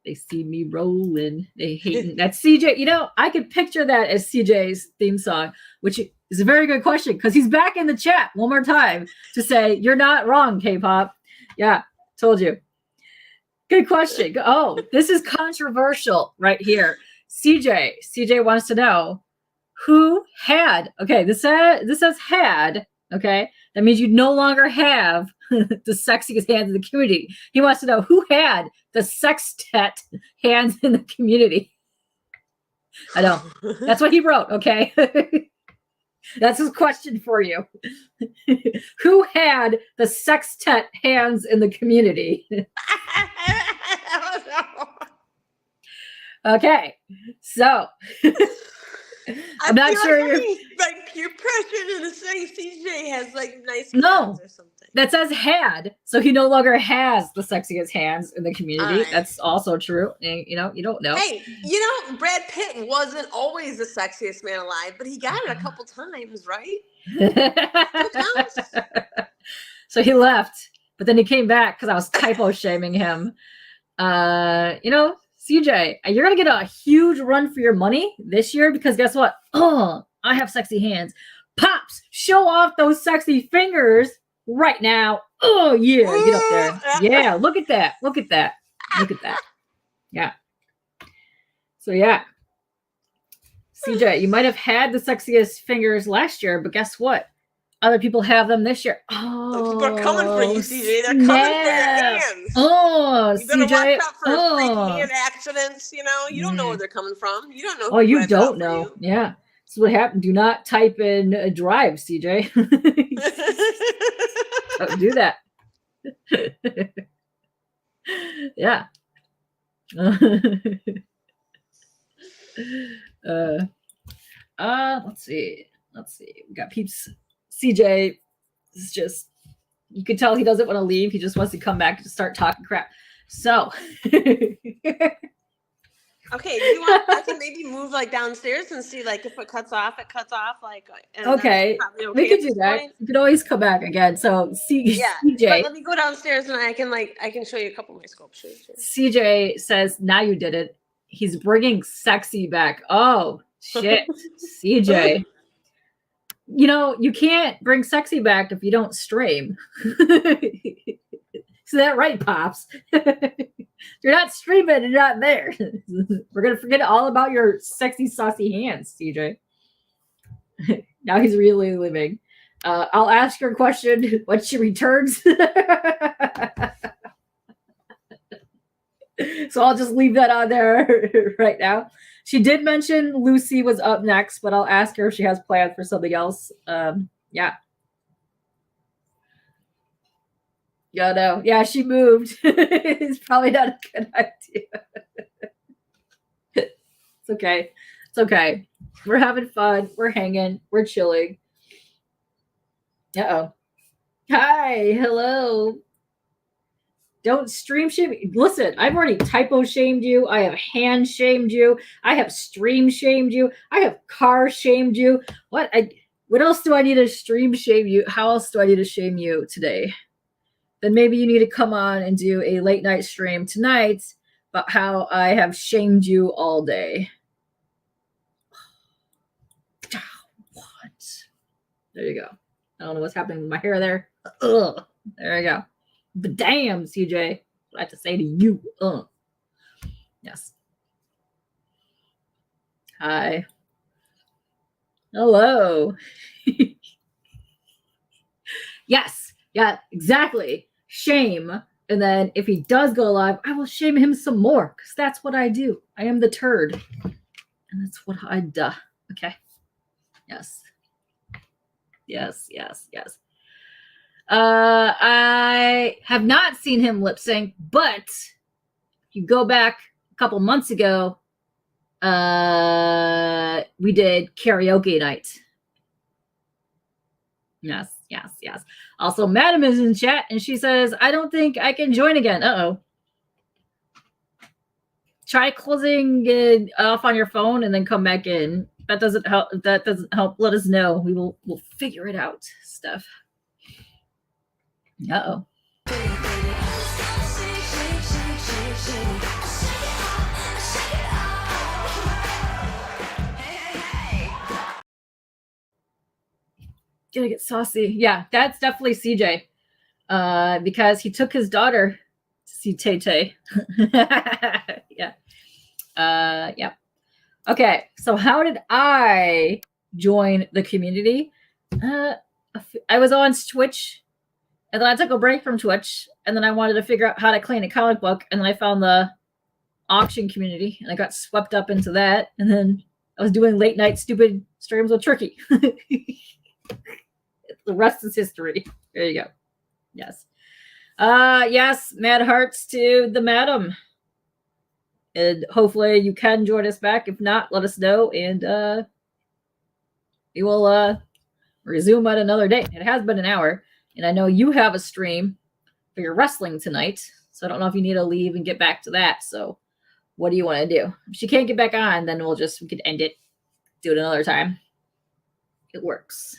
they see me rolling. They hating. That's CJ. I could picture that as CJ's theme song, which is a very good question because he's back in the chat one more time to say, you're not wrong, K-pop. Yeah, told you. Good question. Oh, this is controversial right here. CJ wants to know who had, okay, this says had, okay? That means you no longer have the sexiest hands in the community. He wants to know who had the sextet hands in the community. I know. That's what he wrote, okay? That's his question for you. Who had the sextet hands in the community? I don't know. Okay, so I'm not sure like you're like peer pressure to say CJ has like nice No. hands or something. That says had, so he no longer has the sexiest hands in the community. Right. That's also true. And, you don't know. Hey, Brad Pitt wasn't always the sexiest man alive, but he got it a couple times, right? So he left, but then he came back because I was typo shaming him. CJ, you're gonna get a huge run for your money this year because guess what? Oh, I have sexy hands. Pops, show off those sexy fingers right now. Oh yeah, get up there. Yeah, look at that. Look at that. Look at that. Yeah. So yeah. CJ, you might have had the sexiest fingers last year, but guess what? Other people have them this year. Oh, people are coming for you, CJ. They're coming for your hands. Oh, you better CJ. watch out for freak hand accidents. You don't know where they're coming from. You don't know. Oh, you don't know. Yeah. That's what happened. Do not type in drive, CJ. Don't do that. Yeah. Let's see. We got peeps. CJ is just, you can tell he doesn't want to leave. He just wants to come back to start talking crap. So okay, do you want I can maybe move like downstairs and see like if it cuts off, like okay, we could do that. Point. You could always come back again. So CJ, but let me go downstairs and I can show you a couple of my sculptures. CJ says, now you did it. He's bringing sexy back. Oh shit, CJ. You can't bring sexy back if you don't stream. Is that right, Pops? You're not streaming, you're not there. We're going to forget all about your sexy, saucy hands, CJ. Now he's really living. I'll ask her a question when she returns. So I'll just leave that on there right now. She did mention Lucy was up next, but I'll ask her if she has plans for something else. Yeah. Yeah, no. Yeah, she moved. It's probably not a good idea. It's okay. It's okay. We're having fun. We're hanging. We're chilling. Uh-oh. Hi. Hello. Don't stream shame. Listen, I've already typo shamed you. I have hand shamed you. I have stream shamed you. I have car shamed you. What else do I need to stream shame you? How else do I need to shame you today? Then maybe you need to come on and do a late night stream tonight about how I have shamed you all day. What? There you go. I don't know what's happening with my hair there. Ugh. There you go. But damn, CJ, what I have to say to you. Yes. Hi. Hello. Yes. Yeah, exactly. Shame. And then if he does go live, I will shame him some more because that's what I do. I am the turd. And that's what I do. Okay. Yes. Yes. I have not seen him lip sync, but if you go back a couple months ago, we did karaoke night. Yes. Also, Madam is in chat, and she says, I don't think I can join again. Uh-oh. Try closing it off on your phone and then come back in. That doesn't help. Let us know. We'll figure it out. Stuff. Uh-oh. Gonna get saucy. Yeah, that's definitely CJ. Because he took his daughter to see Tay Tay. Yeah. Yeah. Okay, so how did I join the community? I was on Twitch, and then I took a break from Twitch, and then I wanted to figure out how to clean a comic book, and then I found the auction community, and I got swept up into that, and then I was doing late night stupid streams with Tricky. The rest is history. There you go. Yes. Yes, mad hearts to the madam. And hopefully you can join us back. If not, let us know, and we will resume at another day. It has been an hour, and I know you have a stream for your wrestling tonight, so I don't know if you need to leave and get back to that. So what do you want to do? If she can't get back on, then we could end it, do it another time. It works.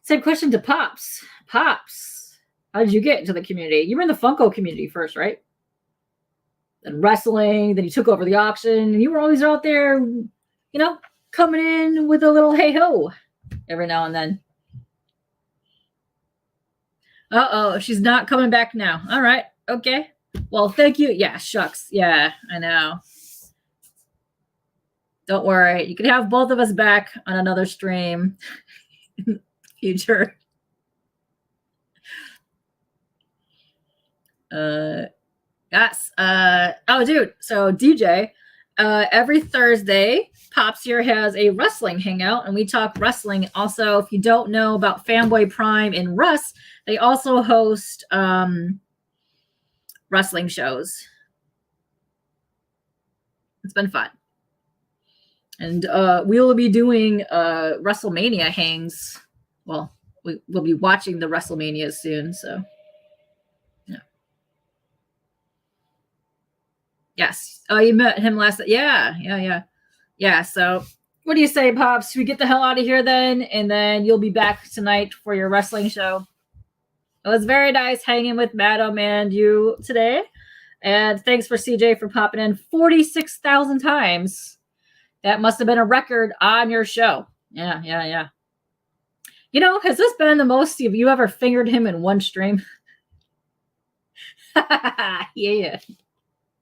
Same question to Pops. Pops, how did you get into the community? You were in the Funko community first, right? Then wrestling, then you took over the auction, and you were always out there, coming in with a little hey-ho every now and then. Uh-oh, she's not coming back now. All right, okay. Well, thank you. Yeah, shucks. Yeah, I know. Don't worry. You can have both of us back on another stream in the future. Yes. Oh, dude. So DJ, every Thursday, Pops here has a wrestling hangout, and we talk wrestling. Also, if you don't know about Fanboy Prime and Russ, they also host wrestling shows. It's been fun. And we will be doing WrestleMania hangs. Well, we'll be watching the WrestleMania soon, so. Yes. Oh, you met him last. Yeah. So what do you say, Pops? Should we get the hell out of here then? And then you'll be back tonight for your wrestling show. It was very nice hanging with Madam and you today. And thanks for CJ for popping in 46,000 times. That must have been a record on your show. Yeah. Has this been the most you ever fingered him in one stream? Yeah.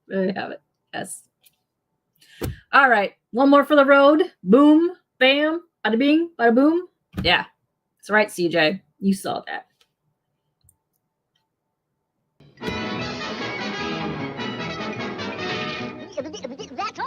There you have it. Yes. All right. One more for the road. Boom. Bam. Bada bing. Bada boom. Yeah. That's right, CJ. You saw that. That's